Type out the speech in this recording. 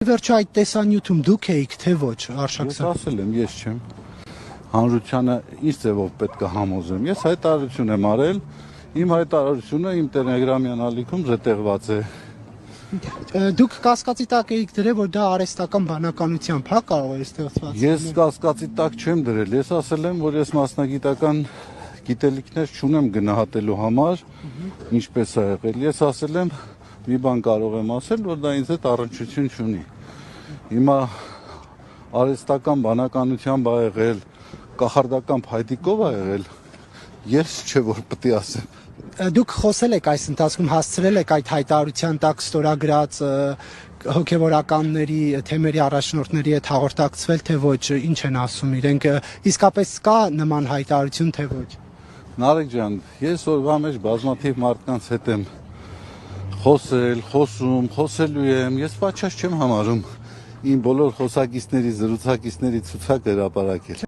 Վերջը այդ տեսանյութում դուք էիք, թե ոչ, Արշակ Ես ասել եմ, ես չեմ։ Հանրությանը ինչ ձևով պետք է համոզեմ։ Ես հայտարարություն եմ արել, իմ հայտարարությունը իմ տելեգրամյան ալիքում զետեղված է։ Դուք կասկածի տակ էիք դրել, որ դա արհեստական բանականությամբ, հա, կարող է ստեղծված։ Ես կասկածի տակ չեմ դրել, ես ասել եմ, որ ես մասնագիտական գիտելիքներ չունեմ գնահատելու համար, ինչպես է եղել։ Ես ասել եմ, մի բան կարող եմ ասել, որ դա ինձ հետ առնչություն չունի։ Հիմա արհեստական բանականությամբ ա եղել, կախարդական փայտիկով ա եղել, ես չէ որ պետք է ասեմ։ Դուք խոսել եք այս ընթացքում, հասցրել եք այդ հայտարարության տակ ստորագրած հոգևորականների, թեմերի առաջնորդների հետ հաղորդակցվել, թե ոչ, ինչ են ասում իրենք, իսկապես կա նման հայտարարություն, թե ոչ։ Նարեկ ջան, ես օրվա մեջ բազմաթիվ մարդկանց հետ եմ խոսել, խոսելու եմ, ես պատշաճ չեմ համարում իմ բոլոր խոսակիցների, զրուցակիցների ցուցակ հրապարակել։